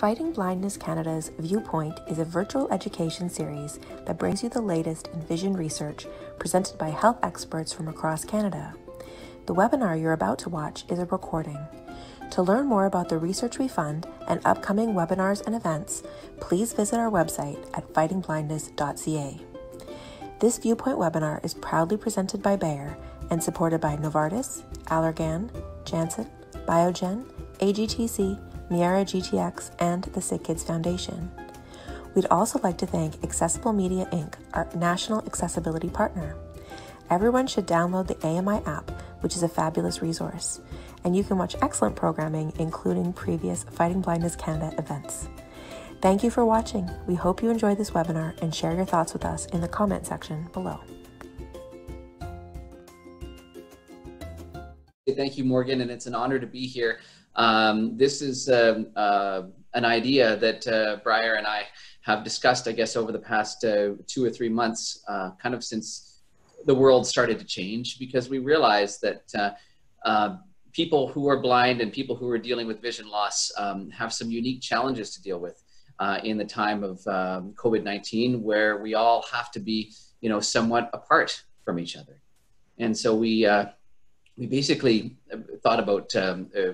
Fighting Blindness Canada's Viewpoint is a virtual education series that brings you the latest in vision research presented by health experts from across Canada. The webinar you're about to watch is a recording. To learn more about the research we fund and upcoming webinars and events, please visit our website at fightingblindness.ca. This Viewpoint webinar is proudly presented by Bayer and supported by Novartis, Allergan, Janssen, Biogen, AGTC, MeiraGTx, and the SickKids Foundation. We'd also like to thank Accessible Media Inc., our national accessibility partner. Everyone should download the AMI app, which is a fabulous resource, and you can watch excellent programming, including previous Fighting Blindness Canada events. Thank you for watching. We hope you enjoyed this webinar and share your thoughts with us in the comment section below. Thank you, Morgan, and it's an honor to be here. This is an idea that Briar and I have discussed, I guess, over the past 2 or 3 months, kind of since the world started to change, because we realized that people who are blind and people who are dealing with vision loss have some unique challenges to deal with in the time of COVID-19, where we all have to be, somewhat apart from each other. And so we basically thought about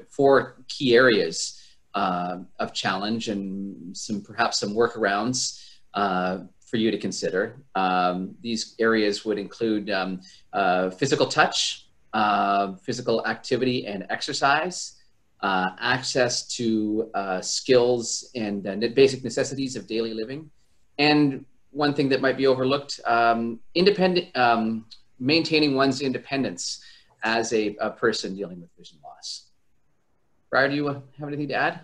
4 key areas of challenge and perhaps some workarounds for you to consider. These areas would include physical touch, physical activity and exercise, access to skills and basic necessities of daily living, and one thing that might be overlooked, maintaining one's independence as a person dealing with vision loss. Briar, do you have anything to add?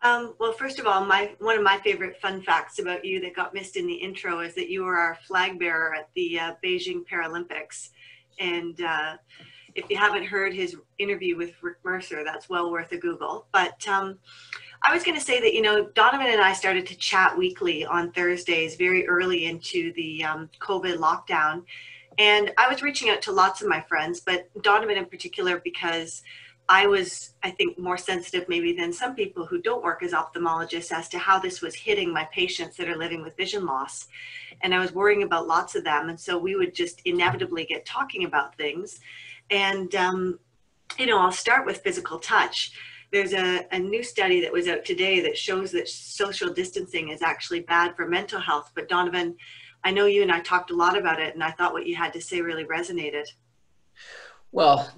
Well, first of all, one of my favorite fun facts about you that got missed in the intro is that you were our flag bearer at the Beijing Paralympics. And if you haven't heard his interview with Rick Mercer, that's well worth a Google. But I was going to say that, Donovan and I started to chat weekly on Thursdays very early into the COVID lockdown. And I was reaching out to lots of my friends, but Donovan in particular, because I was, I think, more sensitive maybe than some people who don't work as ophthalmologists as to how this was hitting my patients that are living with vision loss. And I was worrying about lots of them. And so we would just inevitably get talking about things. And, I'll start with physical touch. There's a new study that was out today that shows that social distancing is actually bad for mental health. But Donovan, I know you and I talked a lot about it, and I thought what you had to say really resonated. Well,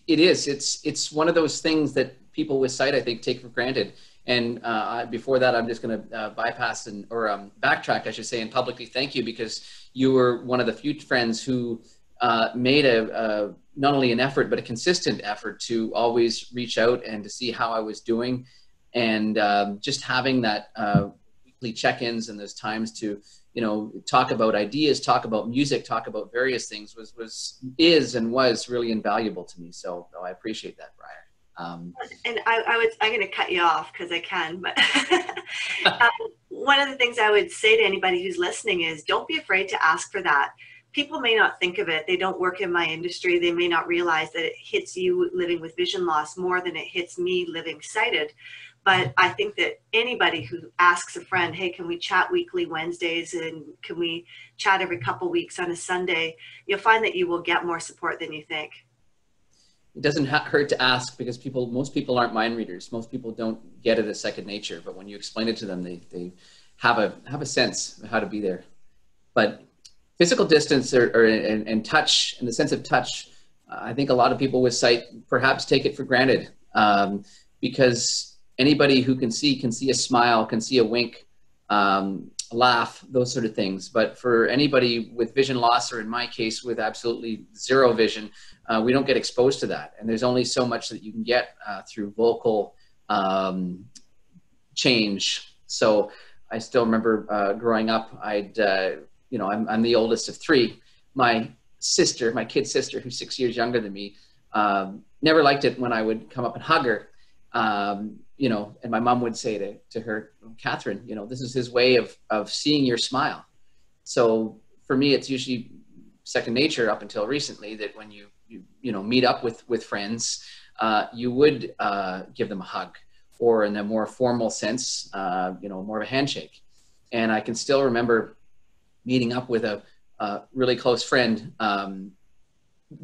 it is. It's one of those things that people with sight, I think, take for granted. And before that, I'm just going to bypass or backtrack, I should say, and publicly thank you, because you were one of the few friends who made not only an effort, but a consistent effort to always reach out and to see how I was doing. And just having that weekly check-ins and those times to talk about ideas, talk about music, talk about various things is really invaluable to me. So I appreciate that, Briar. And I'm going to cut you off because I can, but one of the things I would say to anybody who's listening is don't be afraid to ask for that. People may not think of it. They don't work in my industry. They may not realize that it hits you living with vision loss more than it hits me living sighted. But I think that anybody who asks a friend, hey, can we chat weekly Wednesdays and can we chat every couple weeks on a Sunday, you'll find that you will get more support than you think. It doesn't hurt to ask, because most people aren't mind readers. Most people don't get it as second nature, but when you explain it to them, they have a sense of how to be there. But physical distance and touch, in the sense of touch, I think a lot of people with sight perhaps take it for granted, because anybody who can see a smile, can see a wink, laugh, those sort of things. But for anybody with vision loss, or in my case with absolutely zero vision, we don't get exposed to that. And there's only so much that you can get through vocal change. So I still remember growing up, I'm the oldest of 3. My sister, my kid sister, who's 6 years younger than me, never liked it when I would come up and hug her. And my mom would say to her, Catherine, this is his way of seeing your smile. So for me, it's usually second nature up until recently that when you meet up with friends, you would give them a hug, or in a more formal sense, more of a handshake. And I can still remember meeting up with a really close friend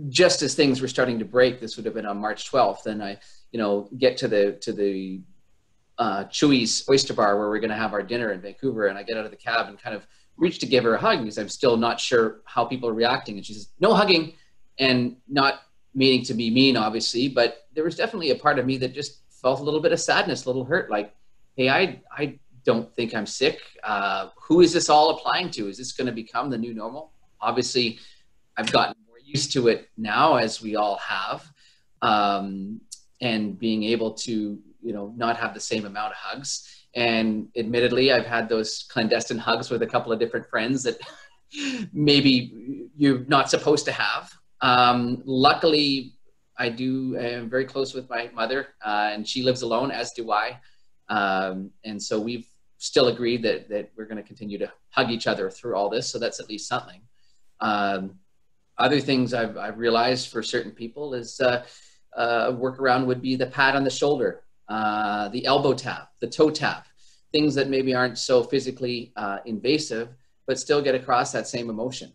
just as things were starting to break. This would have been on March 12th, and I, get to the Chewy's Oyster Bar where we're going to have our dinner in Vancouver, and I get out of the cab and kind of reach to give her a hug because I'm still not sure how people are reacting, and she says, "No hugging," and not meaning to be mean, obviously, but there was definitely a part of me that just felt a little bit of sadness, a little hurt, like, hey, I don't think I'm sick. Who is this all applying to? Is this going to become the new normal? Obviously, I've gotten more used to it now, as we all have, and being able to, not have the same amount of hugs. And admittedly, I've had those clandestine hugs with a couple of different friends that maybe you're not supposed to have. Luckily, I am very close with my mother, and she lives alone, as do I. And so we've still agreed that we're going to continue to hug each other through all this. So that's at least something. Other things I've realized for certain people is a workaround would be the pat on the shoulder, the elbow tap, the toe tap, things that maybe aren't so physically invasive, but still get across that same emotion.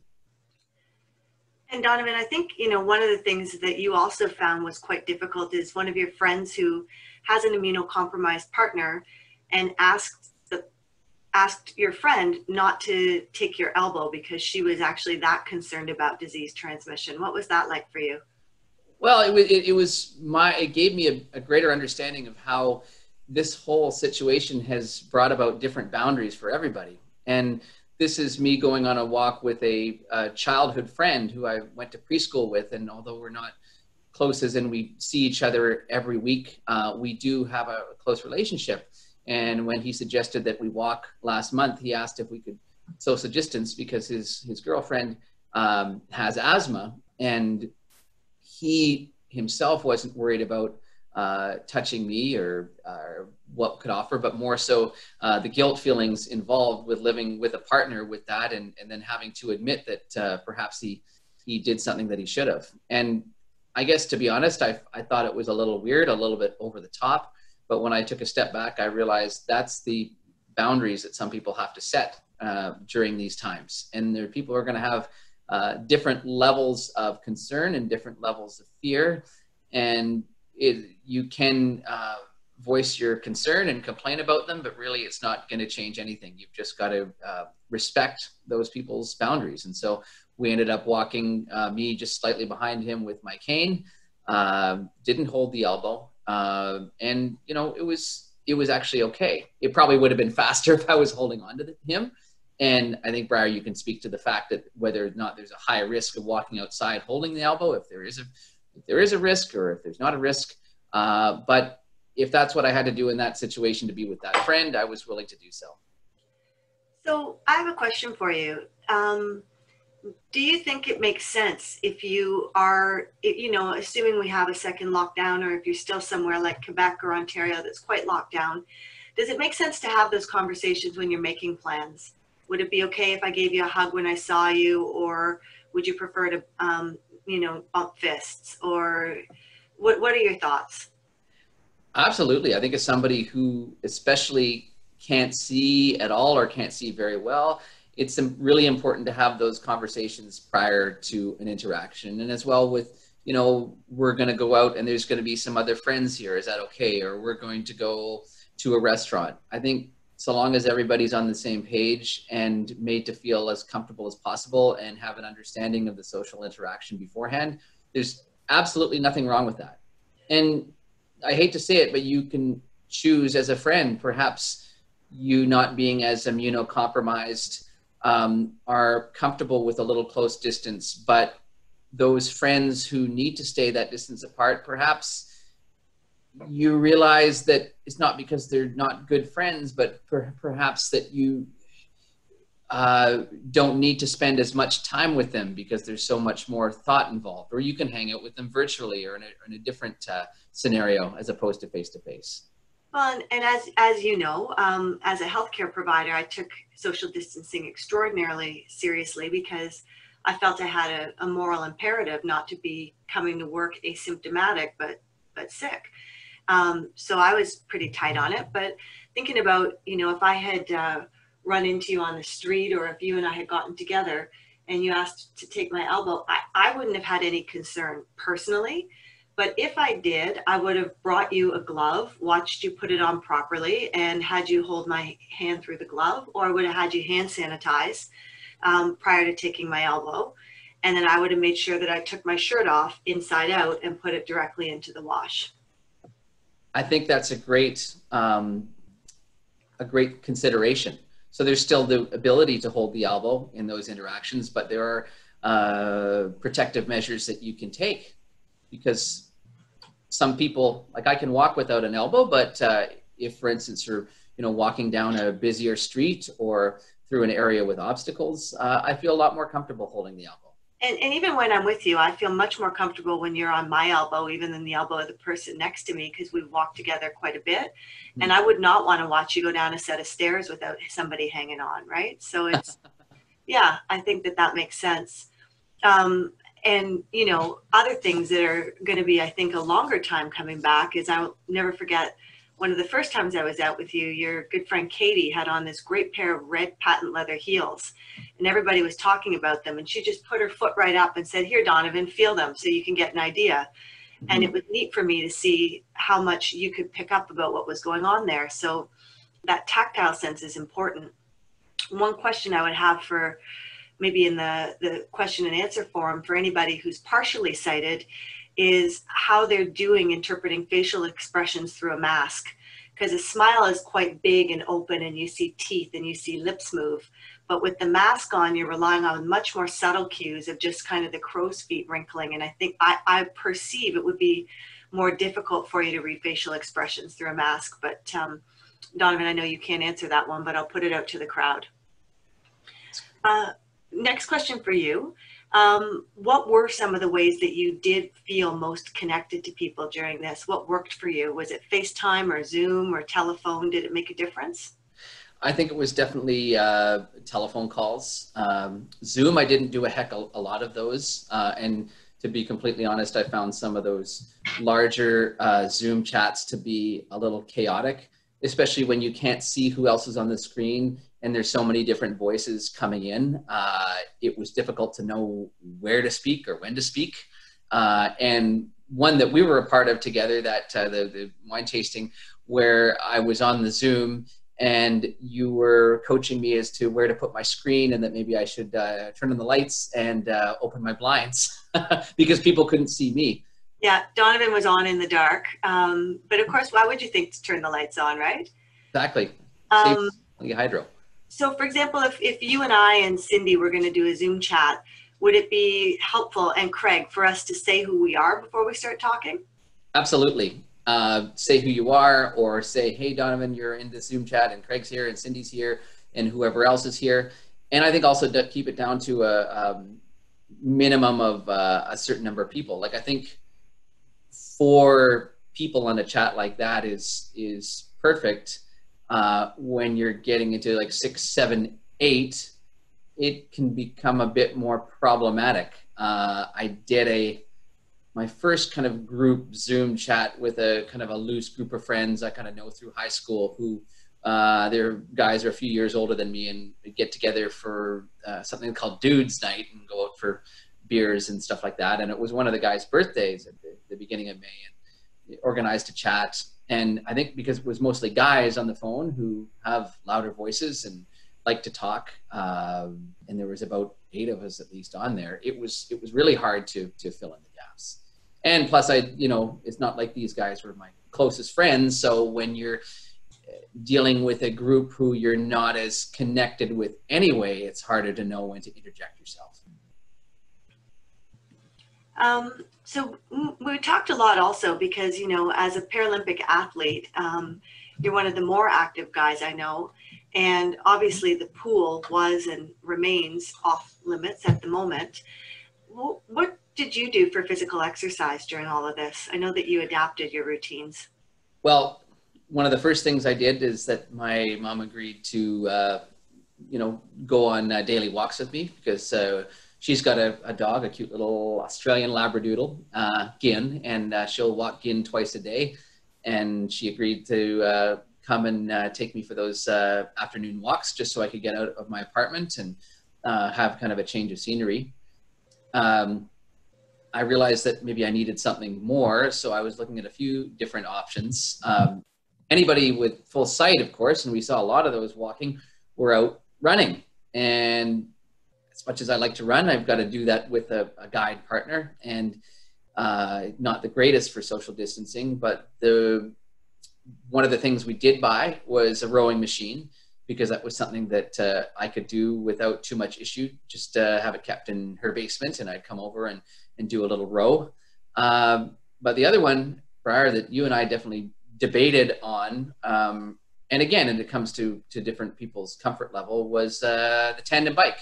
And Donovan, I think, one of the things that you also found was quite difficult is one of your friends who has an immunocompromised partner and asked your friend not to take your elbow because she was actually that concerned about disease transmission. What was that like for you? Well, it gave me a greater understanding of how this whole situation has brought about different boundaries for everybody. And this is me going on a walk with a childhood friend who I went to preschool with. And although we're not close as in we see each other every week, we do have a close relationship. And when he suggested that we walk last month, he asked if we could social distance because his girlfriend has asthma, and he himself wasn't worried about touching me or what could offer, but more so the guilt feelings involved with living with a partner with that, and then having to admit that perhaps he did something that he should have. And I guess, to be honest, I thought it was a little weird, a little bit over the top. But when I took a step back, I realized that's the boundaries that some people have to set during these times. And there are people who are going to have different levels of concern and different levels of fear. And you can voice your concern and complain about them, but really it's not going to change anything. You've just got to respect those people's boundaries. And so we ended up walking, me just slightly behind him with my cane, didn't hold the elbow. And it was actually okay. It probably would have been faster if I was holding on to him. And I think, Briar, you can speak to the fact that whether or not there's a high risk of walking outside holding the elbow, if there is a risk or if there's not a risk. But if that's what I had to do in that situation to be with that friend, I was willing to do so. So I have a question for you. Do you think it makes sense if you are, assuming we have a second lockdown, or if you're still somewhere like Quebec or Ontario that's quite locked down, does it make sense to have those conversations when you're making plans? Would it be okay if I gave you a hug when I saw you, or would you prefer to, bump fists, or what are your thoughts? Absolutely. I think as somebody who especially can't see at all or can't see very well, it's really important to have those conversations prior to an interaction. And as well with, we're going to go out and there's going to be some other friends here. Is that okay? Or we're going to go to a restaurant. I think so long as everybody's on the same page and made to feel as comfortable as possible and have an understanding of the social interaction beforehand, there's absolutely nothing wrong with that. And I hate to say it, but you can choose as a friend, perhaps you not being as immunocompromised, are comfortable with a little close distance, but those friends who need to stay that distance apart, perhaps you realize that it's not because they're not good friends, but perhaps that you don't need to spend as much time with them because there's so much more thought involved, or you can hang out with them virtually or in a different scenario as opposed to face-to-face. Well, and as you know, as a healthcare provider, I took social distancing extraordinarily seriously because I felt I had a moral imperative not to be coming to work asymptomatic, but sick. So I was pretty tight on it, but thinking about, if I had run into you on the street, or if you and I had gotten together and you asked to take my elbow, I wouldn't have had any concern personally. But if I did, I would have brought you a glove, watched you put it on properly, and had you hold my hand through the glove, or I would have had you hand sanitize prior to taking my elbow. And then I would have made sure that I took my shirt off inside out and put it directly into the wash. I think that's a great consideration. So there's still the ability to hold the elbow in those interactions, but there are protective measures that you can take, because some people, like I can walk without an elbow, but if, for instance, you're walking down a busier street or through an area with obstacles, I feel a lot more comfortable holding the elbow. And even when I'm with you, I feel much more comfortable when you're on my elbow, even than the elbow of the person next to me, because we walk together quite a bit. And I would not want to watch you go down a set of stairs without somebody hanging on, right? So it's, yeah, I think that makes sense. And, other things that are going to be, I think, a longer time coming back is, I'll never forget, one of the first times I was out with you, your good friend Katie had on this great pair of red patent leather heels, and everybody was talking about them, and she just put her foot right up and said, "Here, Donovan, feel them so you can get an idea." Mm-hmm. And it was neat for me to see how much you could pick up about what was going on there. So that tactile sense is important. One question I would have for maybe in the question and answer forum for anybody who's partially sighted is how they're doing interpreting facial expressions through a mask. Because a smile is quite big and open, and you see teeth and you see lips move. But with the mask on, you're relying on much more subtle cues of just kind of the crow's feet wrinkling. And I think I perceive it would be more difficult for you to read facial expressions through a mask. But Donovan, I know you can't answer that one, but I'll put it out to the crowd. Next question for you. What were some of the ways that you did feel most connected to people during this? What worked for you? Was it FaceTime or Zoom or telephone? Did it make a difference? I think it was definitely telephone calls. Zoom, I didn't do a lot of those. And to be completely honest, I found some of those larger Zoom chats to be a little chaotic, especially when you can't see who else is on the screen and there's so many different voices coming in. It was difficult to know where to speak or when to speak. And one that we were a part of together, that the wine tasting, where I was on the Zoom and you were coaching me as to where to put my screen, and that maybe I should turn on the lights and open my blinds because people couldn't see me. Yeah, Donovan was on in the dark. But of course, why would you think to turn the lights on, right? Exactly. Saves the hydro. So for example, if you and I and Cindy were going to do a Zoom chat, would it be helpful, and Craig, for us to say who we are before we start talking? Absolutely. Say who you are, or say, hey, Donovan, you're in this Zoom chat, and Craig's here, and Cindy's here, and whoever else is here. And I think also to keep it down to a minimum of a certain number of people. Like, I think 4 people on a chat like that is perfect. When you're getting into like 6, 7, 8, it can become a bit more problematic. I did my first kind of group Zoom chat with a kind of a loose group of friends I kind of know through high school, who their guys are a few years older than me, and we get together for something called Dudes Night and go out for beers and stuff like that. And it was one of the guys' birthdays at the beginning of May, and they organized a chat. And I think because it was mostly guys on the phone who have louder voices and like to talk, and there was about 8 of us at least on there, it was really hard to fill in the gaps. And plus, it's not like these guys were my closest friends. So when you're dealing with a group who you're not as connected with anyway, it's harder to know when to interject yourself. So we talked a lot also because, as a Paralympic athlete, you're one of the more active guys I know. And obviously the pool was and remains off limits at the moment. What did you do for physical exercise during all of this? I know that you adapted your routines. Well, one of the first things I did is that my mom agreed to, go on daily walks with me, because she's got a dog, a cute little Australian Labradoodle, Gin, and she'll walk Gin twice a day. and she agreed to come and take me for those afternoon walks just so I could get out of my apartment and have kind of a change of scenery. I realized that maybe I needed something more, so I was looking at a few different options. Anybody with full sight, of course, and we saw a lot of those walking, were out running. And as much as I like to run, I've got to do that with a guide partner, and not the greatest for social distancing, but one of the things we did buy was a rowing machine, because that was something that I could do without too much issue, just have it kept in her basement, and I'd come over and do a little row. But the other one, Briar, that you and I definitely debated on, and again, and it comes to different people's comfort level, was the tandem bike.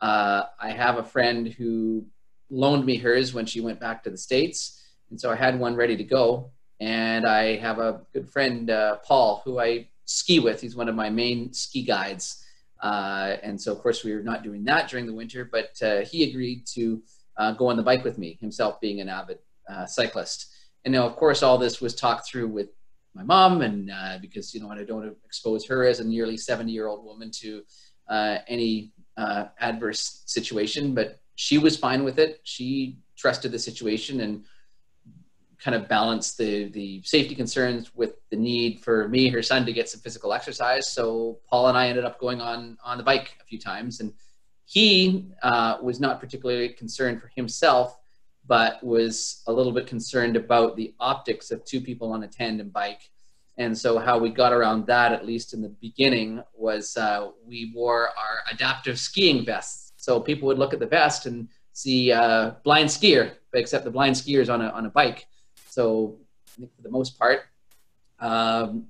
I have a friend who loaned me hers when she went back to the States, and so I had one ready to go. And I have a good friend, Paul, who I ski with. He's one of my main ski guides. And so, of course, we were not doing that during the winter, but he agreed to go on the bike with me, himself being an avid cyclist. And now, of course, all this was talked through with my mom, and because, you know, I don't want to expose her as a nearly 70-year-old woman to any adverse situation, but she was fine with it. She trusted the situation and kind of balanced the safety concerns with the need for me, her son, to get some physical exercise. So Paul and I ended up going on the bike a few times, and he was not particularly concerned for himself, but was a little bit concerned about the optics of two people on a tandem bike. And so how we got around that, at least in the beginning, was we wore our adaptive skiing vests. So people would look at the vest and see a blind skier, except the blind skier is on a bike. So I think for the most part,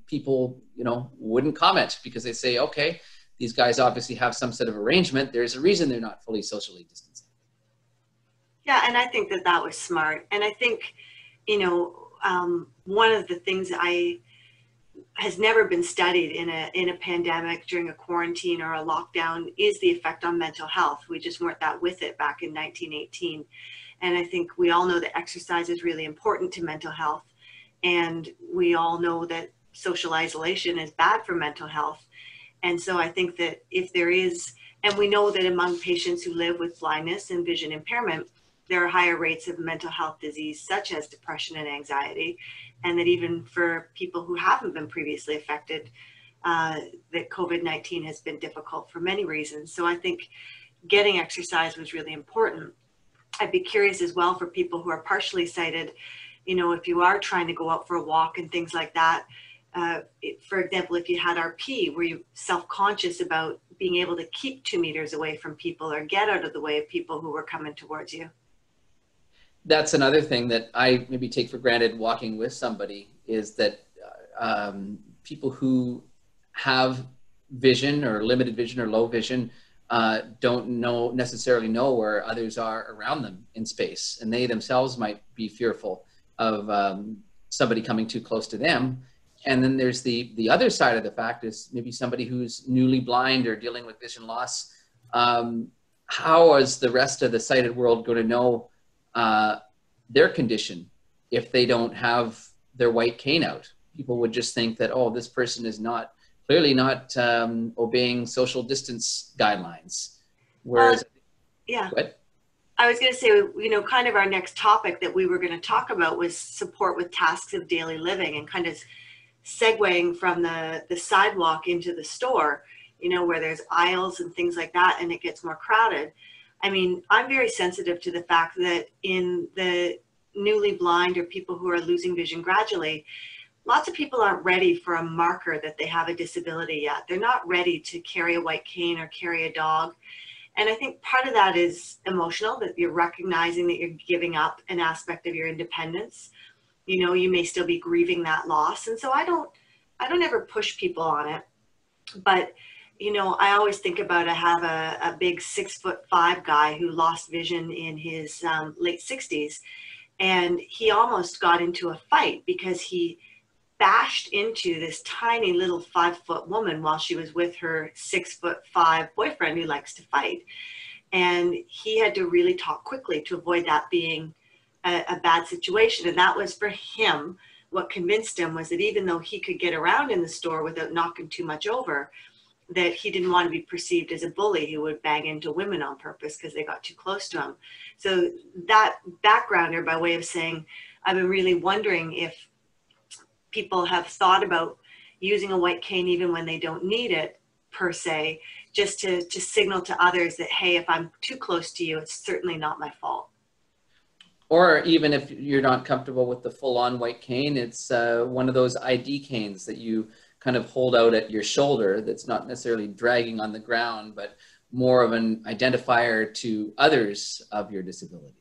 people, you know, wouldn't comment, because they say, okay, these guys obviously have some sort of arrangement. There's a reason they're not fully socially distancing. Yeah, and I think that was smart. And I think, you know, one of the things has never been studied in a pandemic, during a quarantine or a lockdown, is the effect on mental health. We just weren't that with it back in 1918. And I think we all know that exercise is really important to mental health. And we all know that social isolation is bad for mental health. And so I think that if there is, and we know that among patients who live with blindness and vision impairment, there are higher rates of mental health disease, such as depression and anxiety. And that even for people who haven't been previously affected, that COVID-19 has been difficult for many reasons. So I think getting exercise was really important. I'd be curious as well, for people who are partially sighted, you know, if you are trying to go out for a walk and things like that, for example, if you had RP, were you self-conscious about being able to keep 2 meters away from people or get out of the way of people who were coming towards you? That's another thing that I maybe take for granted walking with somebody, is that people who have vision or limited vision or low vision don't necessarily know where others are around them in space, and they themselves might be fearful of somebody coming too close to them. And then there's the other side of the fact, is maybe somebody who's newly blind or dealing with vision loss. How is the rest of the sighted world going to know their condition if they don't have their white cane out? People would just think that, oh, this person is clearly not obeying social distance guidelines. Whereas, yeah. What? I was going to say, you know, kind of our next topic that we were going to talk about was support with tasks of daily living, and kind of segueing from the sidewalk into the store, you know, where there's aisles and things like that, and it gets more crowded. I mean, I'm very sensitive to the fact that in the newly blind or people who are losing vision gradually, lots of people aren't ready for a marker that they have a disability yet. They're not ready to carry a white cane or carry a dog. And I think part of that is emotional, that you're recognizing that you're giving up an aspect of your independence. You know, you may still be grieving that loss. And so I don't ever push people on it. But, you know, I always think about, I have a big 6'5" guy who lost vision in his late 60s. And he almost got into a fight because he bashed into this tiny little 5-foot woman while she was with her 6'5" boyfriend who likes to fight. And he had to really talk quickly to avoid that being a bad situation. And that was, for him, what convinced him was that even though he could get around in the store without knocking too much over, that he didn't want to be perceived as a bully who would bang into women on purpose because they got too close to him. So that backgrounder, by way of saying, I've been really wondering if people have thought about using a white cane even when they don't need it per se, just to signal to others that, hey, if I'm too close to you, it's certainly not my fault. Or even if you're not comfortable with the full-on white cane, it's one of those ID canes that you kind of hold out at your shoulder that's not necessarily dragging on the ground, but more of an identifier to others of your disability.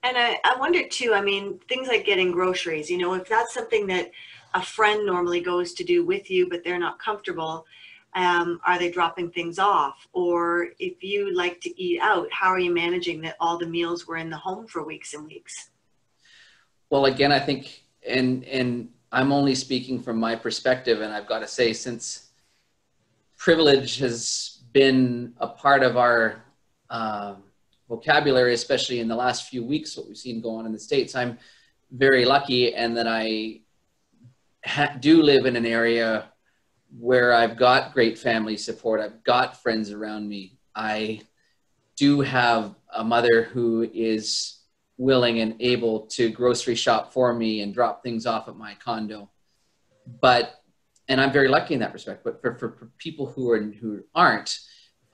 And I wonder too, I mean, things like getting groceries, you know, if that's something that a friend normally goes to do with you, but they're not comfortable, are they dropping things off? Or if you like to eat out, how are you managing that all the meals were in the home for weeks and weeks? Well, again, I think, and I'm only speaking from my perspective, and I've got to say, since privilege has been a part of our vocabulary, especially in the last few weeks, what we've seen go on in the States, I'm very lucky, and that I do live in an area where I've got great family support. I've got friends around me. I do have a mother who is willing and able to grocery shop for me and drop things off at my condo. And I'm very lucky in that respect, but for people who aren't,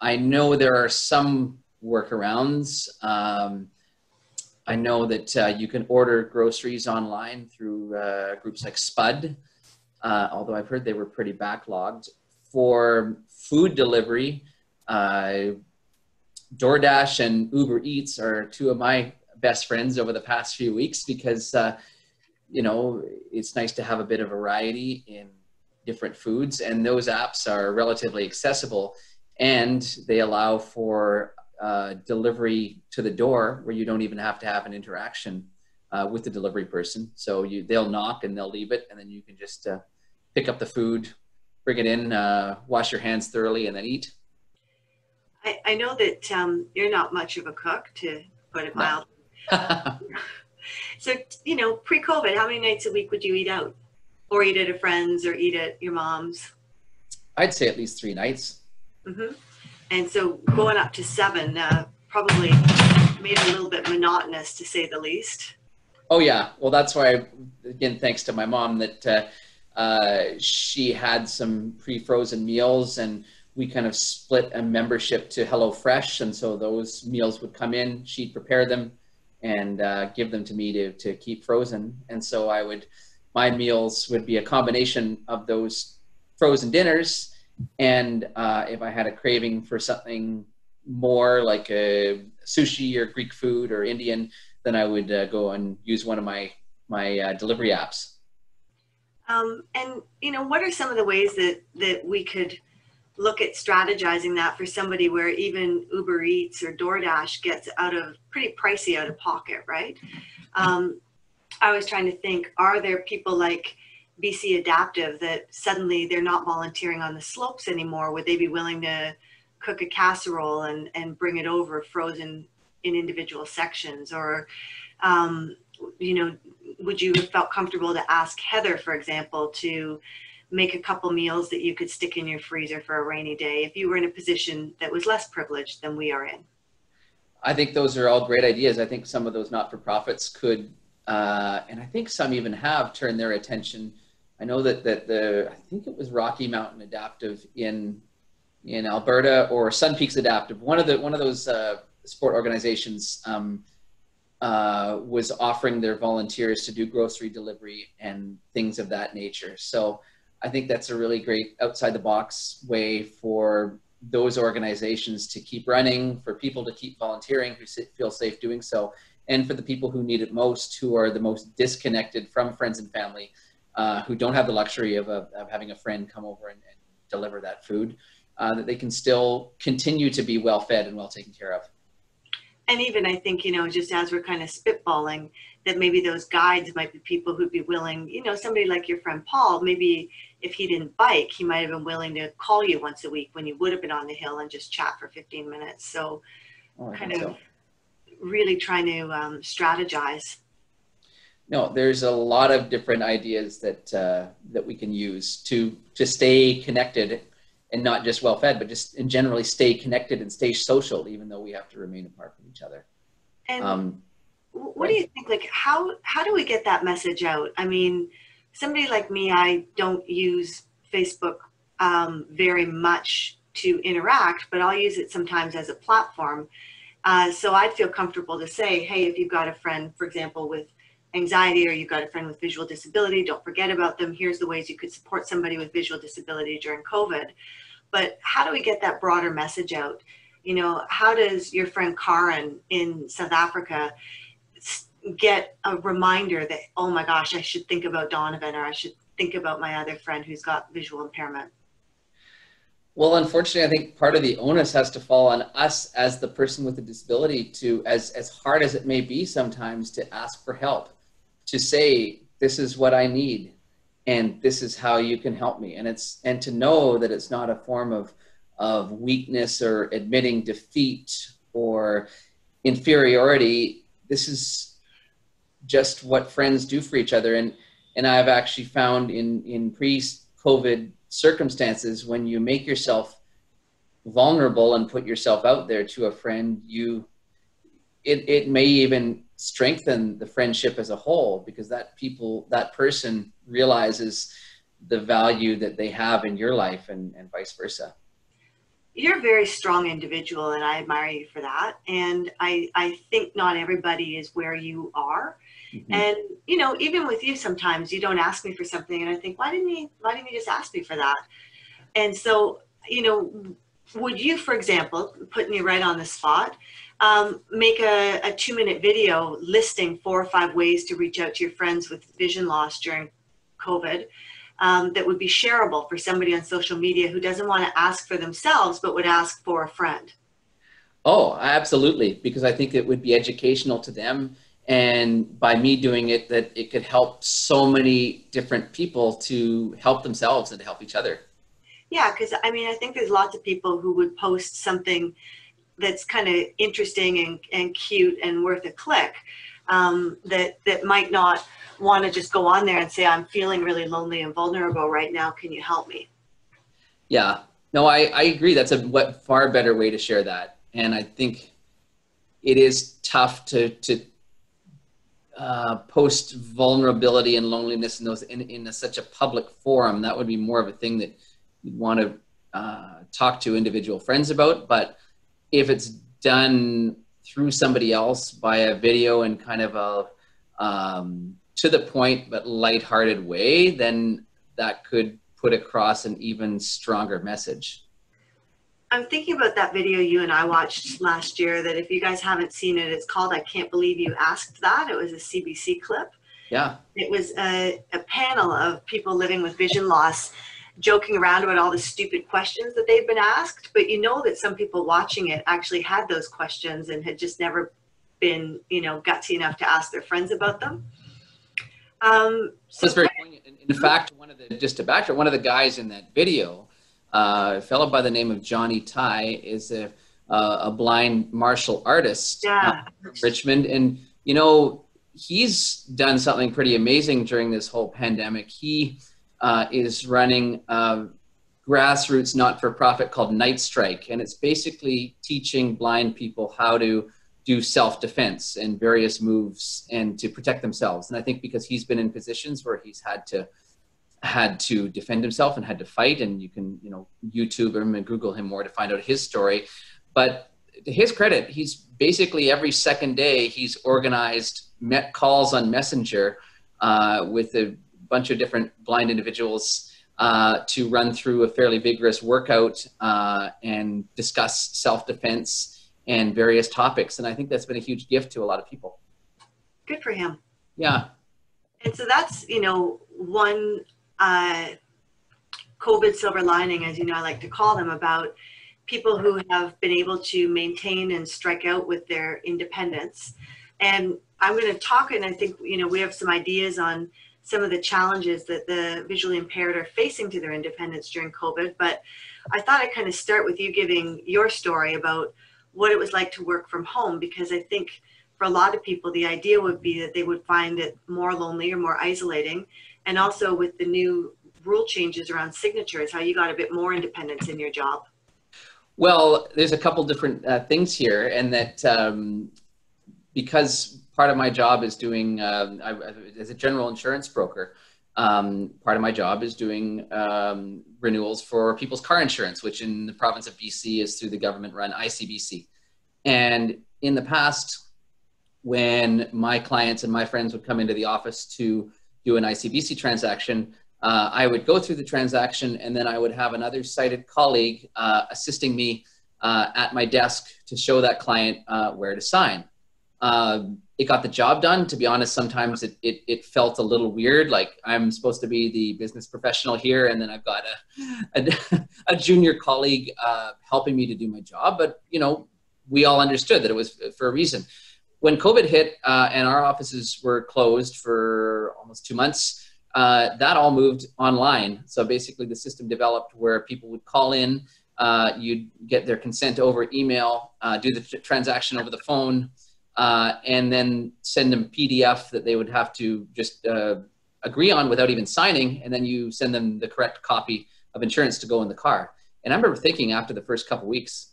I know there are some workarounds. I know that you can order groceries online through groups like Spud, although I've heard they were pretty backlogged. For food delivery, DoorDash and Uber Eats are two of my best friends over the past few weeks because, you know, it's nice to have a bit of variety in different foods, and those apps are relatively accessible, and they allow for delivery to the door where you don't even have to have an interaction with the delivery person. So they'll knock and they'll leave it, and then you can just pick up the food, bring it in, wash your hands thoroughly, and then eat. I know that you're not much of a cook, to put it mildly. So, you know, pre-COVID, how many nights a week would you eat out? Or eat at a friend's or eat at your mom's? I'd say at least 3 nights. Mm-hmm. And so going up to 7 probably made it a little bit monotonous, to say the least. Oh yeah, well that's why, again, thanks to my mom, that she had some pre-frozen meals, and we kind of split a membership to HelloFresh, and so those meals would come in, she'd prepare them and give them to me to keep frozen. And so my meals would be a combination of those frozen dinners, and if I had a craving for something more like a sushi or Greek food or Indian, then I would go and use one of my delivery apps. And, you know, what are some of the ways that we could look at strategizing that for somebody where even Uber Eats or DoorDash gets pretty pricey out of pocket, right? I was trying to think, are there people like BC Adaptive that suddenly they're not volunteering on the slopes anymore? Would they be willing to cook a casserole and bring it over frozen in individual sections? Or, you know, would you have felt comfortable to ask Heather, for example, to make a couple meals that you could stick in your freezer for a rainy day if you were in a position that was less privileged than we are in? I think those are all great ideas. I think some of those not-for-profits could, and I think some even have turned their attention. I know that I think it was Rocky Mountain Adaptive in Alberta, or Sun Peaks Adaptive. One of those sport organizations was offering their volunteers to do grocery delivery and things of that nature. So I think that's a really great outside the box way for those organizations to keep running, for people to keep volunteering who feel safe doing so, and for the people who need it most, who are the most disconnected from friends and family, who don't have the luxury of having a friend come over and deliver that food, that they can still continue to be well fed and well taken care of. And even I think, you know, just as we're kind of spitballing, that maybe those guides might be people who'd be willing, you know, somebody like your friend Paul, maybe if he didn't bike, he might have been willing to call you once a week when you would have been on the hill and just chat for 15 minutes. So really trying to strategize. No, there's a lot of different ideas that that we can use to stay connected and not just well fed, but just in generally stay connected and stay social, even though we have to remain apart from each other. And what do you think, like, how do we get that message out? I mean, somebody like me, I don't use Facebook very much to interact, but I'll use it sometimes as a platform. So I'd feel comfortable to say, hey, if you've got a friend, for example, with anxiety, or you've got a friend with visual disability, don't forget about them. Here's the ways you could support somebody with visual disability during COVID. But how do we get that broader message out? You know, how does your friend Karen in South Africa get a reminder that, oh my gosh, I should think about Donovan, or I should think about my other friend who's got visual impairment? Well, unfortunately, I think part of the onus has to fall on us as the person with the disability to, as hard as it may be sometimes, to ask for help, to say, this is what I need, and this is how you can help me. And to know that it's not a form of weakness or admitting defeat or inferiority. This is just what friends do for each other. And I've actually found in pre-COVID circumstances, when you make yourself vulnerable and put yourself out there to a friend, it may even strengthen the friendship as a whole, because that person realizes the value that they have in your life, and vice versa. You're a very strong individual, and I admire you for that. And I think not everybody is where you are. Mm-hmm. And, you know, even with you, sometimes you don't ask me for something, and I think, why didn't you just ask me for that? And so, you know, would you, for example, putting you right on the spot, make a 2-minute video listing 4 or 5 ways to reach out to your friends with vision loss during COVID, that would be shareable for somebody on social media who doesn't want to ask for themselves, but would ask for a friend? Oh, absolutely. Because I think it would be educational to them. And by me doing it, that it could help so many different people to help themselves and to help each other. Yeah, because I mean, I think there's lots of people who would post something that's kind of interesting and cute and worth a click, that might not want to just go on there and say, I'm feeling really lonely and vulnerable right now, can you help me? Yeah, no, I agree. That's a far better way to share that. And I think it is tough to post vulnerability and loneliness in those in such a public forum. That would be more of a thing that you'd want to talk to individual friends about. But if it's done through somebody else by a video in kind of a to the point but lighthearted way, then that could put across an even stronger message. I'm thinking about that video you and I watched last year, that if you guys haven't seen it, it's called I Can't Believe You Asked That. It was a CBC clip. Yeah. It was a panel of people living with vision loss joking around about all the stupid questions that they've been asked. But you know that some people watching it actually had those questions and had just never been, you know, gutsy enough to ask their friends about them. That's very poignant. In fact, one of the guys in that video, a fellow by the name of Johnny Tai, is a blind martial artist from Richmond. And, you know, he's done something pretty amazing during this whole pandemic. He is running a grassroots not-for-profit called Night Strike. And it's basically teaching blind people how to do self-defense and various moves and to protect themselves. And I think because he's been in positions where he's had to defend himself and had to fight, and you can, you know, YouTube him and Google him more to find out his story. But to his credit, he's basically every second day he's organized calls on Messenger with a bunch of different blind individuals to run through a fairly vigorous workout and discuss self-defense and various topics. And I think that's been a huge gift to a lot of people. Good for him. Yeah. And so that's, you know, one COVID silver lining, as you know, I like to call them, about people who have been able to maintain and strike out with their independence. And I'm going to talk, and I think, you know, we have some ideas on some of the challenges that the visually impaired are facing to their independence during COVID. But I thought I'd kind of start with you giving your story about what it was like to work from home, because I think for a lot of people, the idea would be that they would find it more lonely or more isolating. And also with the new rule changes around signatures, how you got a bit more independence in your job. Well, there's a couple different things here, and that because part of my job is doing, as a general insurance broker, part of my job is doing renewals for people's car insurance, which in the province of BC is through the government-run ICBC. And in the past, when my clients and my friends would come into the office to do an ICBC transaction, I would go through the transaction, and then I would have another sighted colleague assisting me at my desk to show that client where to sign. It got the job done. To be honest, sometimes it felt a little weird, like I'm supposed to be the business professional here, and then I've got a junior colleague helping me to do my job. But, you know, we all understood that it was for a reason. When COVID hit and our offices were closed for almost 2 months, that all moved online. So basically the system developed where people would call in, you'd get their consent over email, do the transaction over the phone, and then send them a PDF that they would have to just agree on without even signing. And then you send them the correct copy of insurance to go in the car. And I remember thinking after the first couple of weeks,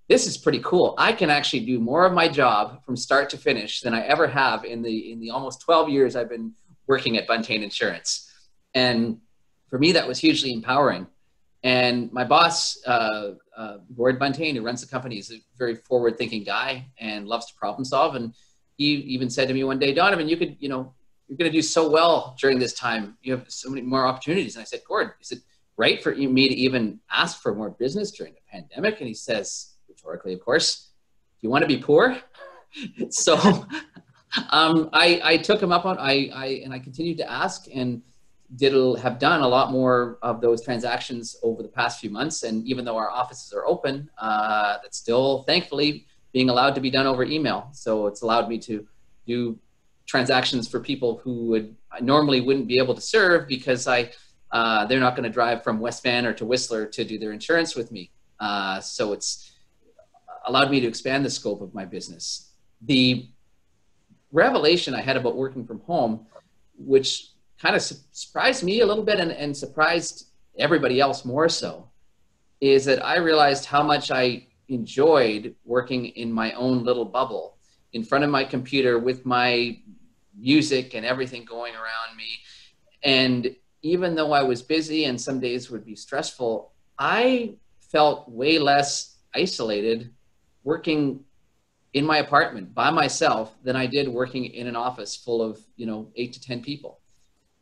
this is pretty cool. I can actually do more of my job from start to finish than I ever have in the almost 12 years I've been working at Buntain Insurance. And for me, that was hugely empowering. And my boss, Gord Buntain, who runs the company, is a very forward-thinking guy and loves to problem solve. And he even said to me one day, Donovan, you could, you know, you're going to do so well during this time. You have so many more opportunities. And I said, Gord, is it right for me to even ask for more business during the pandemic? And he says, rhetorically, of course, do you want to be poor? So I took him up on, and I continued to ask, and have done a lot more of those transactions over the past few months. And even though our offices are open, that's still thankfully being allowed to be done over email. So it's allowed me to do transactions for people who normally wouldn't be able to serve because they're not going to drive from West Van or to Whistler to do their insurance with me. So it's allowed me to expand the scope of my business. The revelation I had about working from home, which kind of surprised me a little bit and surprised everybody else more so, is that I realized how much I enjoyed working in my own little bubble in front of my computer with my music and everything going around me. And even though I was busy and some days would be stressful, I felt way less isolated working in my apartment by myself than I did working in an office full of, 8 to 10 people.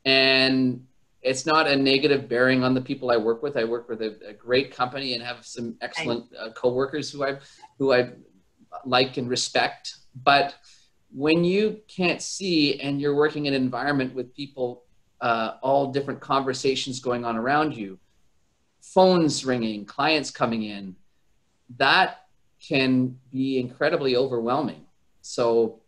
And it's not a negative bearing on the people I work with. I work with a great company and have some excellent coworkers who I like and respect. But when you can't see and you're working in an environment with people, all different conversations going on around you, phones ringing, clients coming in, that can be incredibly overwhelming. So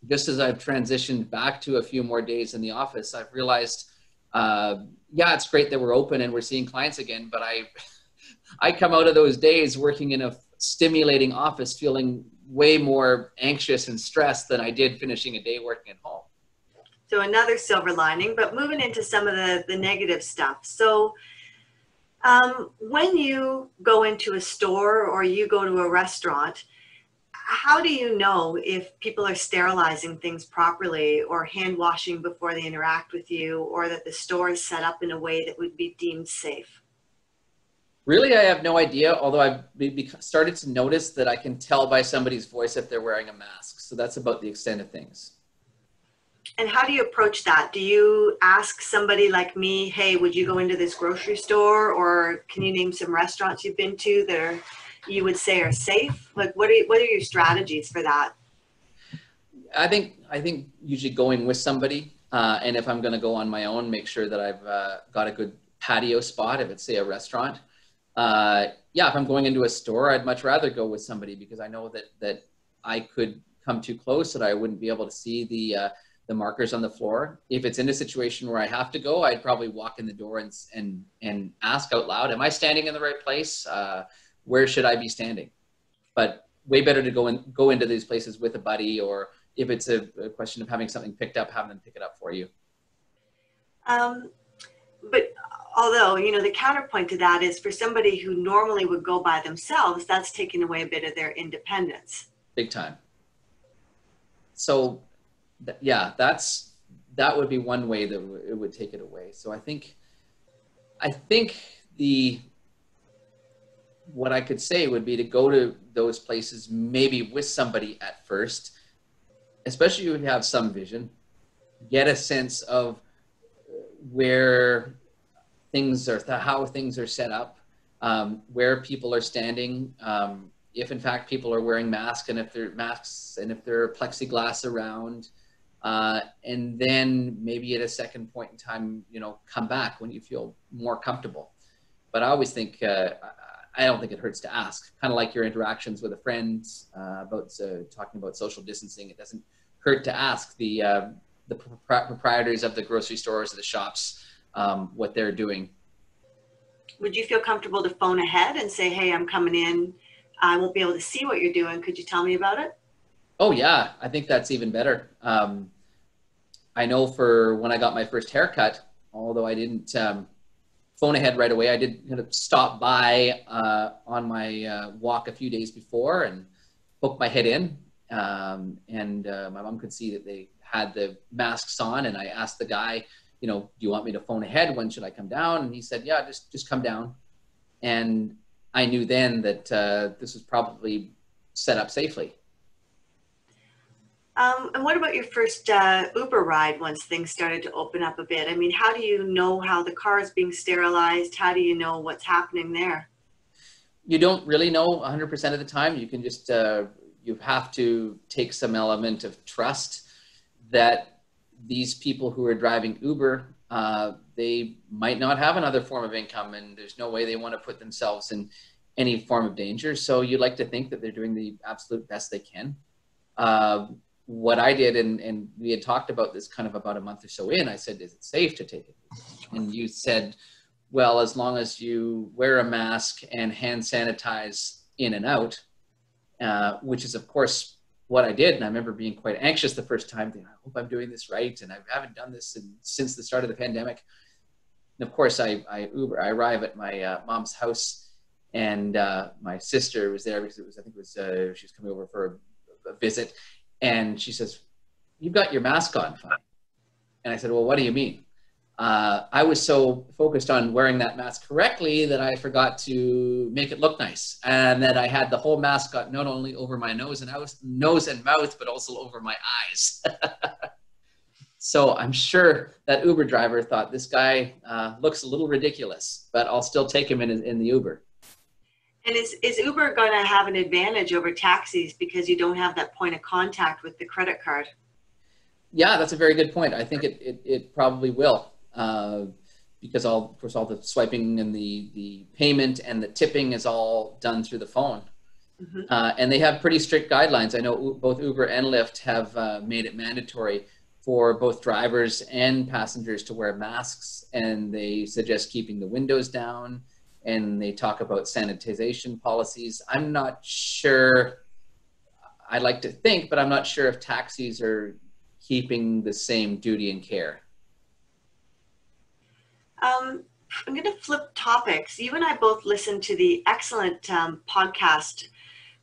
just as I've transitioned back to a few more days in the office, I've realized, yeah, it's great that we're open and we're seeing clients again, but I come out of those days working in a stimulating office feeling way more anxious and stressed than I did finishing a day working at home. So another silver lining, but moving into some of the negative stuff. So when you go into a store or you go to a restaurant, how do you know if people are sterilizing things properly or hand washing before they interact with you, or that the store is set up in a way that would be deemed safe? Really, I have no idea, although I've started to notice that I can tell by somebody's voice if they're wearing a mask. So that's about the extent of things. And how do you approach that? Do you ask somebody like me, hey, would you go into this grocery store, or can you name some restaurants you've been to that you would say are safe? Like, what are your strategies for that? I think usually going with somebody, and if I'm going to go on my own, make sure that I've got a good patio spot. If it's, say, a restaurant, yeah, if I'm going into a store, I'd much rather go with somebody because I know that I could come too close that I wouldn't be able to see the markers on the floor. If it's in a situation where I have to go, I'd probably walk in the door and ask out loud, am I standing in the right place? Where should I be standing? But way better to go into these places with a buddy or if it's a question of having something picked up, have them pick it up for you. But although, you know, the counterpoint to that is for somebody who normally would go by themselves, that's taking away a bit of their independence. Big time. So yeah, that would be one way that it would take it away. So I think what I could say would be to go to those places maybe with somebody at first, especially if you have some vision, get a sense of where things are, how things are set up, where people are standing, if in fact people are wearing masks and if there are plexiglass around, and then maybe at a second point in time, you know, come back when you feel more comfortable. But I always think, I don't think it hurts to ask, kind of like your interactions with a friend about talking about social distancing. It doesn't hurt to ask the proprietors of the grocery stores or the shops what they're doing. Would you feel comfortable to phone ahead and say, hey, I'm coming in, I won't be able to see what you're doing, could you tell me about it? Oh yeah, I think that's even better. I know for when I got my first haircut, although I didn't phone ahead right away, I did kind of stop by on my walk a few days before and poke my head in. My mom could see that they had the masks on, and I asked the guy, you know, do you want me to phone ahead? When should I come down? And he said, yeah, just come down. And I knew then that this was probably set up safely. And what about your first Uber ride once things started to open up a bit? I mean, how do you know how the car is being sterilized? How do you know what's happening there? You don't really know 100% of the time. You can just, you have to take some element of trust that these people who are driving Uber, they might not have another form of income, and there's no way they want to put themselves in any form of danger. So you like to think that they're doing the absolute best they can. What I did, and we had talked about this kind of about a month or so in, I said, is it safe to take it? And you said, well, as long as you wear a mask and hand sanitize in and out, which is of course what I did. And I remember being quite anxious the first time, thinking, I hope I'm doing this right. And I haven't done this since the start of the pandemic. And of course I arrive at my mom's house, and my sister was there because she was coming over for a visit. And she says, you've got your mask on, fine. And I said, well, what do you mean? I was so focused on wearing that mask correctly that I forgot to make it look nice. And that I had the whole mask on, not only over my nose and mouth, but also over my eyes. So I'm sure that Uber driver thought, this guy looks a little ridiculous, but I'll still take him in the Uber. And is Uber going to have an advantage over taxis because you don't have that point of contact with the credit card? Yeah, that's a very good point. I think it probably will, because of course all the swiping and the payment and the tipping is all done through the phone. Mm-hmm. And they have pretty strict guidelines. I know both Uber and Lyft have made it mandatory for both drivers and passengers to wear masks, and they suggest keeping the windows down. And they talk about sanitization policies. I'm not sure, I'd like to think, but I'm not sure if taxis are keeping the same duty and care. I'm going to flip topics. You and I both listened to the excellent podcast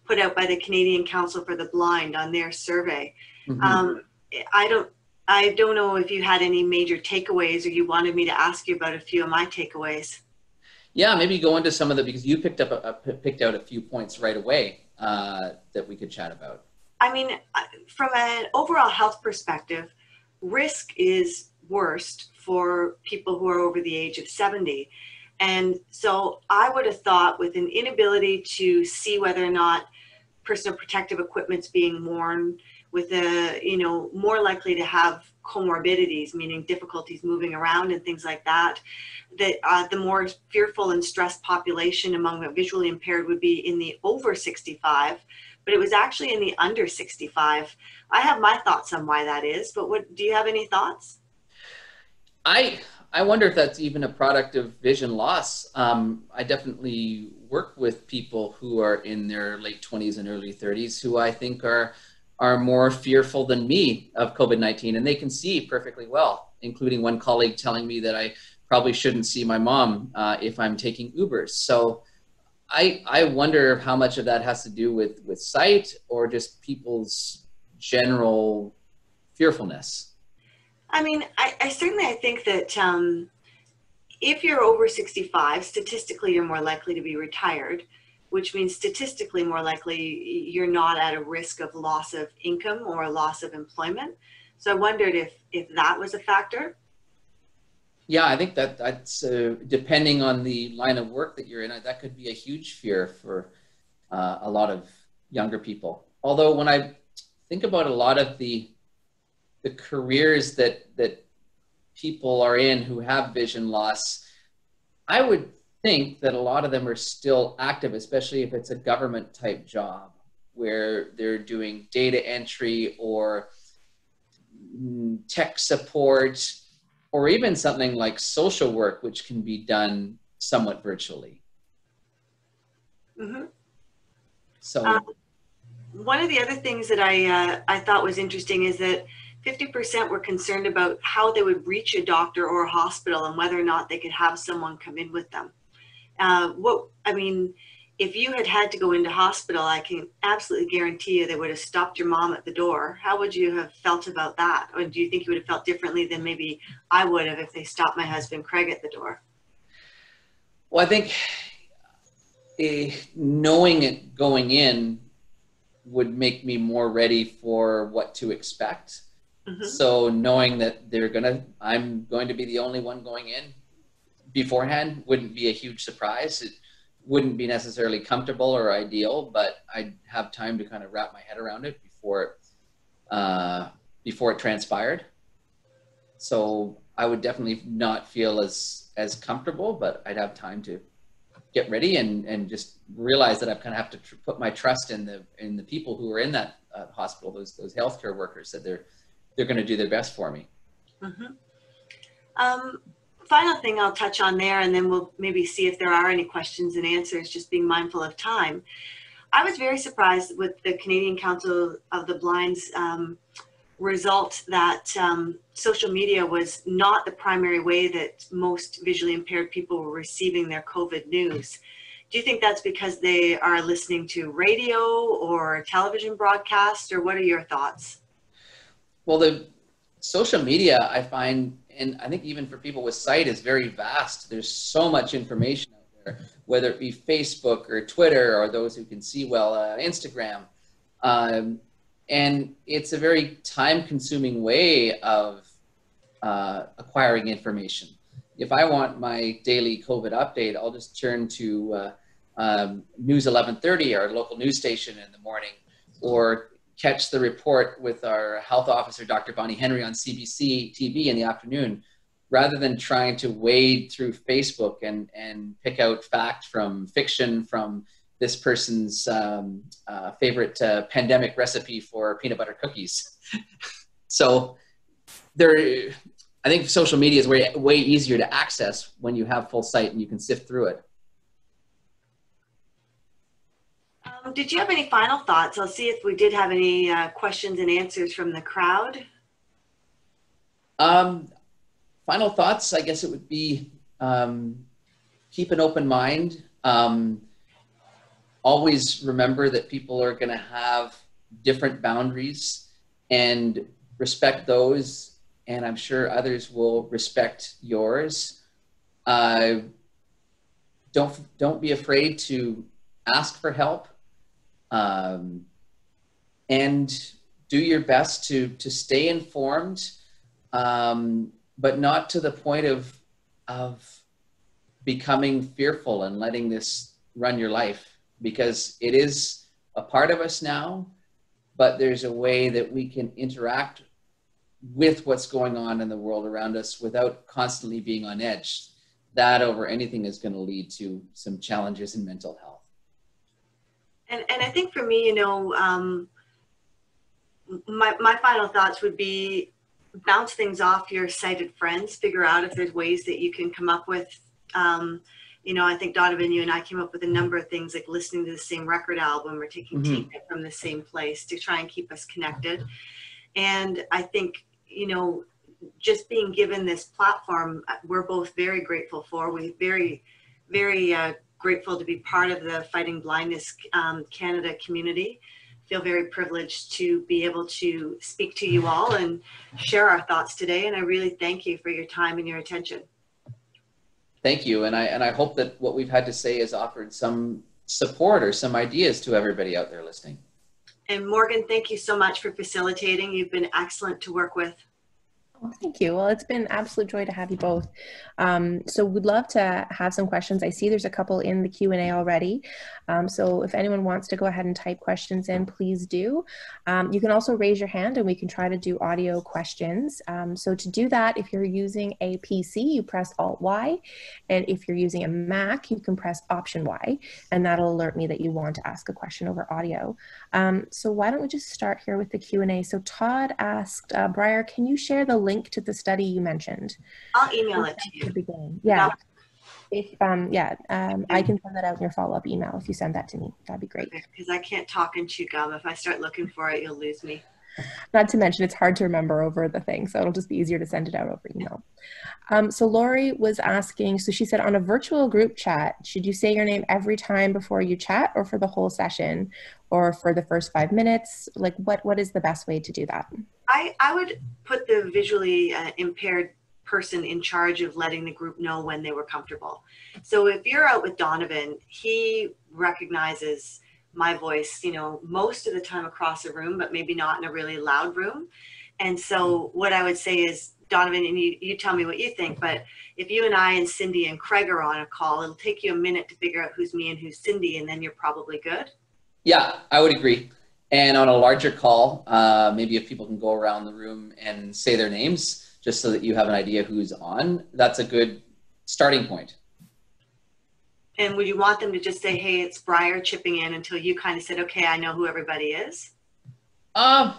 put out by the Canadian Council for the Blind on their survey. Mm-hmm. I don't know if you had any major takeaways, or you wanted me to ask you about a few of my takeaways. Yeah, maybe go into some of because you picked out a few points right away that we could chat about. I mean, from an overall health perspective, risk is worst for people who are over the age of 70. And so I would have thought, with an inability to see whether or not personal protective equipment's being worn, with more likely to have comorbidities, meaning difficulties moving around and things like that, the more fearful and stressed population among the visually impaired would be in the over 65, but it was actually in the under 65. I have my thoughts on why that is, but do you have any thoughts? I wonder if that's even a product of vision loss. I definitely work with people who are in their late 20s and early 30s who I think are are more fearful than me of COVID-19, and they can see perfectly well, including one colleague telling me that I probably shouldn't see my mom if I'm taking Ubers. So I wonder how much of that has to do with sight or just people's general fearfulness. I mean, I certainly think that if you're over 65, statistically, you're more likely to be retired, which means statistically more likely you're not at a risk of loss of income or a loss of employment. So I wondered if that was a factor. Yeah, I think that's depending on the line of work that you're in, that could be a huge fear for a lot of younger people. Although when I think about a lot of the careers that people are in who have vision loss, I would think that a lot of them are still active, especially if it's a government type job where they're doing data entry or tech support, or even something like social work, which can be done somewhat virtually. Mm-hmm. So one of the other things that I thought was interesting is that 50% were concerned about how they would reach a doctor or a hospital and whether or not they could have someone come in with them. If you had to go into hospital, I can absolutely guarantee you they would have stopped your mom at the door. How would you have felt about that? Or do you think you would have felt differently than maybe I would have if they stopped my husband Craig at the door? Well, I think knowing it going in would make me more ready for what to expect. Mm-hmm. So knowing that I'm going to be the only one going in beforehand wouldn't be a huge surprise. It wouldn't be necessarily comfortable or ideal, but I'd have time to kind of wrap my head around it before it transpired. So I would definitely not feel as comfortable, but I'd have time to get ready and just realize that I kind of have to put my trust in the people who are in that hospital, those healthcare workers, that they're going to do their best for me. Mm-hmm. Final thing I'll touch on there, and then we'll maybe see if there are any questions and answers, just being mindful of time. I was very surprised with the Canadian Council of the Blind's result that social media was not the primary way that most visually impaired people were receiving their COVID news. Do you think that's because they are listening to radio or television broadcast, or what are your thoughts? Well, the social media, I find, and I think even for people with sight, is very vast. There's so much information out there, whether it be Facebook or Twitter, or those who can see well, Instagram. And it's a very time-consuming way of acquiring information. If I want my daily COVID update, I'll just turn to News 1130, our local news station, in the morning, or catch the report with our health officer, Dr. Bonnie Henry, on CBC TV in the afternoon, rather than trying to wade through Facebook and pick out fact from fiction from this person's favorite pandemic recipe for peanut butter cookies. So I think social media is way easier to access when you have full sight and you can sift through it. Did you have any final thoughts? I'll see if we did have any questions and answers from the crowd. Final thoughts, I guess it would be keep an open mind. Always remember that people are going to have different boundaries, and respect those, and I'm sure others will respect yours. Don't be afraid to ask for help. And do your best to stay informed, but not to the point of becoming fearful and letting this run your life, because it is a part of us now, but there's a way that we can interact with what's going on in the world around us without constantly being on edge. That over anything is going to lead to some challenges in mental health. And I think for me, my final thoughts would be bounce things off your sighted friends, figure out if there's ways that you can come up with, you know, I think Donovan, you and I came up with a number of things like listening to the same record album or taking tea from the same place to try and keep us connected. And I think, you know, just being given this platform, we're both very grateful for. We're very, very grateful to be part of the Fighting Blindness Canada community. Feel very privileged to be able to speak to you all and share our thoughts today. And I really thank you for your time and your attention. Thank you. And I hope that what we've had to say has offered some support or some ideas to everybody out there listening. And Morgan, thank you so much for facilitating. You've been excellent to work with. Oh, thank you. Well, it's been an absolute joy to have you both. So we'd love to have some questions. I see there's a couple in the Q&A already. So if anyone wants to go ahead and type questions in, please do. You can also raise your hand and we can try to do audio questions. So to do that, if you're using a PC, you press Alt-Y. And if you're using a Mac, you can press Option-Y. And that'll alert me that you want to ask a question over audio. So why don't we just start here with the Q&A. So Todd asked, Briar, can you share the link to the study you mentioned? I'll email it to you. Yeah. If I can send that out in your follow-up email if you send that to me. That'd be great. Because I can't talk and chew gum. If I start looking for it, you'll lose me. Not to mention it's hard to remember over the thing, so it'll just be easier to send it out over email. So Lori was asking, so she said on a virtual group chat, should you say your name every time before you chat or for the whole session or for the first 5 minutes? Like what is the best way to do that? I would put the visually impaired person in charge of letting the group know when they were comfortable. So if you're out with Donovan, he recognizes my voice, you know, most of the time across a room, but maybe not in a really loud room. And so what I would say is, Donovan, and you tell me what you think, but if you and I and Cindy and Craig are on a call, it'll take you a minute to figure out who's me and who's Cindy, and then you're probably good. Yeah, I would agree. And on a larger call, maybe if people can go around the room and say their names, just so that you have an idea who's on, that's a good starting point. And would you want them to just say, hey, it's Briar chipping in until you kind of said, okay, I know who everybody is? I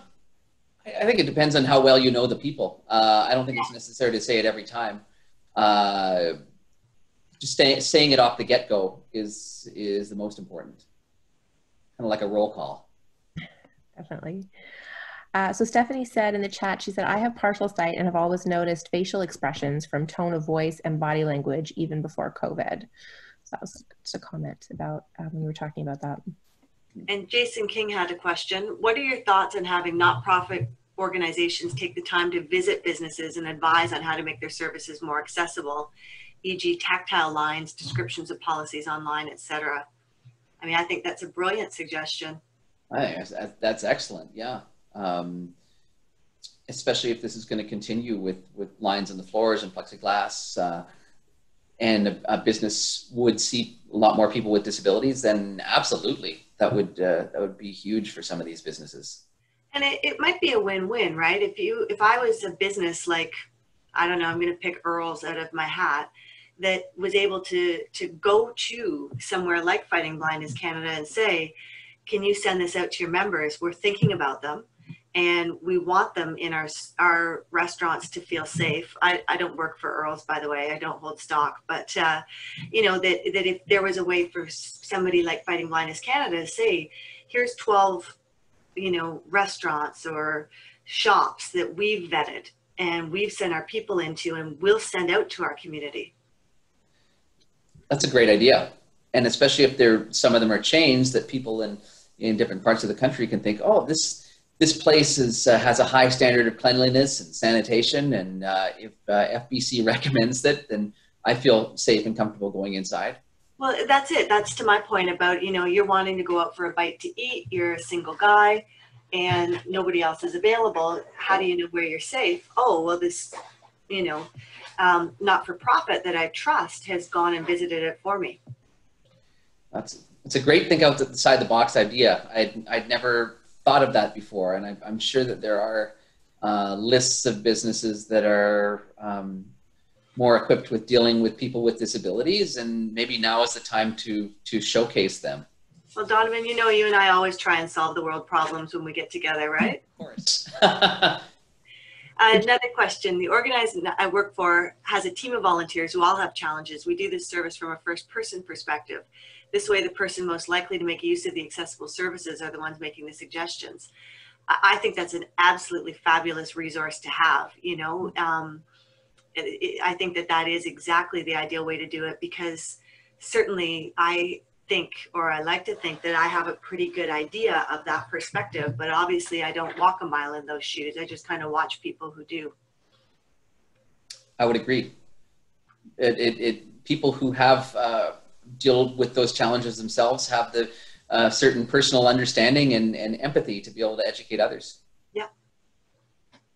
think it depends on how well you know the people. I don't think it's necessary to say it every time. Just saying it off the get-go is the most important. Kind of like a roll call. Definitely. So Stephanie said in the chat, she said, I have partial sight and have always noticed facial expressions from tone of voice and body language even before COVID. So that was just a comment about when we were talking about that. And Jason King had a question. What are your thoughts on having not-profit organizations take the time to visit businesses and advise on how to make their services more accessible, e.g. tactile lines, descriptions of policies online, etc.? I mean, I think that's a brilliant suggestion. I think that's excellent, yeah. Especially if this is going to continue with lines on the floors and plexiglass, and a business would see a lot more people with disabilities, then absolutely, that would be huge for some of these businesses. And it might be a win-win, right? If I was a business like, I don't know, I'm going to pick Earl's out of my hat, that was able to go to somewhere like Fighting Blindness Canada and say, can you send this out to your members? We're thinking about them and we want them in our restaurants to feel safe. I don't work for Earl's, by the way, I don't hold stock, but you know, that if there was a way for somebody like Fighting Blindness Canada to say, here's 12, you know, restaurants or shops that we've vetted and we've sent our people into and we'll send out to our community. That's a great idea. And especially if some of them are chains that people in different parts of the country can think, oh, this place has a high standard of cleanliness and sanitation, and if FBC recommends it, then I feel safe and comfortable going inside. Well, that's it. That's to my point about, you know, you're wanting to go out for a bite to eat, you're a single guy, and nobody else is available. How do you know where you're safe? Oh, well, this, you know, not-for-profit that I trust has gone and visited it for me. It's a great think outside the box idea. I'd never thought of that before, and I'm sure that there are lists of businesses that are more equipped with dealing with people with disabilities, and maybe now is the time to showcase them. Well, Donovan, you know, you and I always try and solve the world problems when we get together, right? Of course. Another question. The organization that I work for has a team of volunteers who all have challenges. We do this service from a first-person perspective. This way, the person most likely to make use of the accessible services are the ones making the suggestions. I think that's an absolutely fabulous resource to have. I think that that is exactly the ideal way to do it, because certainly I like to think that I have a pretty good idea of that perspective, but obviously I don't walk a mile in those shoes. I just kind of watch people who do. I would agree. People who have dealt with those challenges themselves have the certain personal understanding and empathy to be able to educate others. Yeah.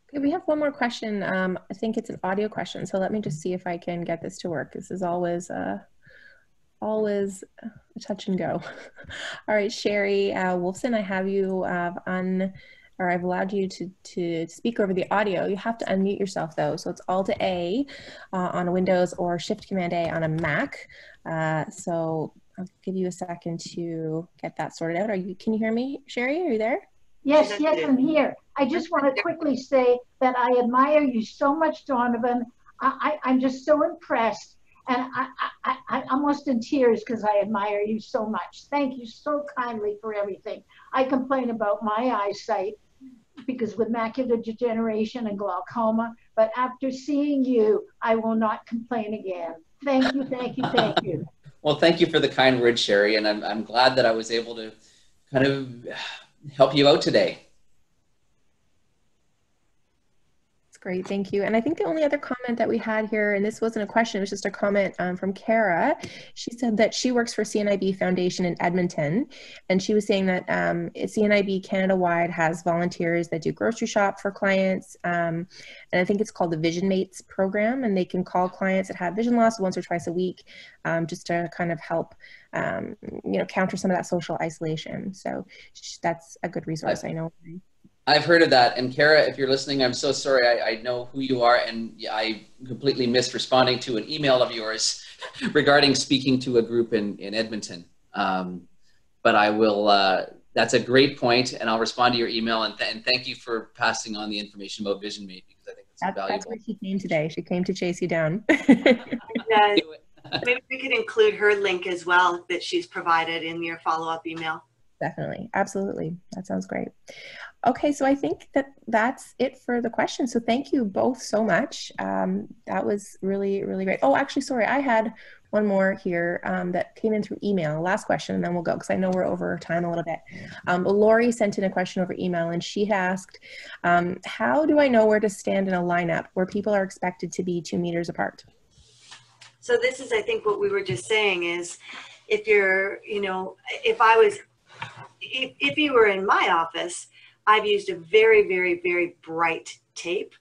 Okay, we have one more question. I think it's an audio question, so let me just see if I can get this to work. This is always a touch and go. All right, Sherry Wolfson, I have you I've allowed you to speak over the audio. You have to unmute yourself though. So it's Alt A on a Windows or Shift Command A on a Mac. So I'll give you a second to get that sorted out. Can you hear me, Sherry? Are you there? Yes, I'm here. I just want to quickly say that I admire you so much, Donovan. I'm just so impressed. And I'm almost in tears because I admire you so much. Thank you so kindly for everything. I complain about my eyesight because with macular degeneration and glaucoma, but after seeing you, I will not complain again. Thank you, thank you, thank you. Well, thank you for the kind words, Sherry, and I'm glad that I was able to kind of help you out today. Great, thank you. And I think the only other comment that we had here, and this wasn't a question, it was just a comment from Kara. She said that she works for CNIB Foundation in Edmonton, and she was saying that CNIB Canada-wide has volunteers that do grocery shop for clients, and I think it's called the Vision Mates program, and they can call clients that have vision loss once or twice a week just to kind of help counter some of that social isolation. So that's a good resource, I know. I've heard of that. And Kara, if you're listening, I'm so sorry. I know who you are, and I completely missed responding to an email of yours regarding speaking to a group in Edmonton. But I will, that's a great point, and I'll respond to your email, and thank you for passing on the information about Vision Mate, because I think it's valuable. That's where she came today. She came to chase you down. Yeah, maybe we could include her link as well that she's provided in your follow-up email. Definitely. Absolutely. That sounds great. Okay, so I think that's it for the questions. So thank you both so much. That was really, really great. Oh, actually, sorry, I had one more here that came in through email. Last question, and then we'll go, because I know we're over time a little bit. Lori sent in a question over email, and she asked, how do I know where to stand in a lineup where people are expected to be 2 meters apart? So this is, I think, what we were just saying is, if you're, if you were in my office, I've used a very, very, very bright tape,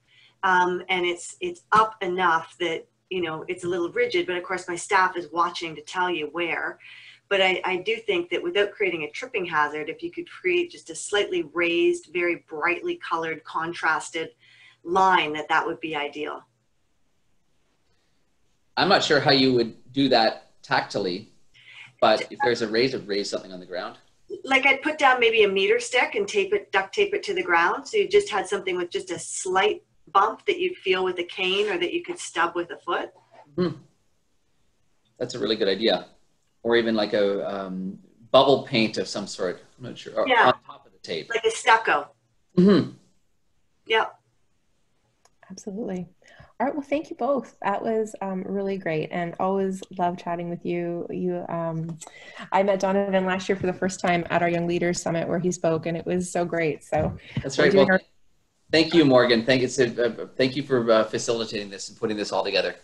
and it's up enough that, it's a little rigid, but of course my staff is watching to tell you where. But I do think that without creating a tripping hazard, if you could create just a slightly raised, very brightly colored, contrasted line, that would be ideal. I'm not sure how you would do that tactily, but if there's a raise something on the ground. Like I'd put down maybe a meter stick and duct tape it to the ground. So you just had something with just a slight bump that you'd feel with a cane, or that you could stub with a foot. Mm-hmm. That's a really good idea. Or even like a bubble paint of some sort. I'm not sure. Yeah. On top of the tape. Like a stucco. Mm-hmm. Yep. Absolutely. All right. Well, thank you both. That was really great, and always love chatting with you. I met Donovan last year for the first time at our Young Leaders Summit where he spoke, and it was so great. So that's right. Well, thank you, Morgan. Thank you for facilitating this and putting this all together.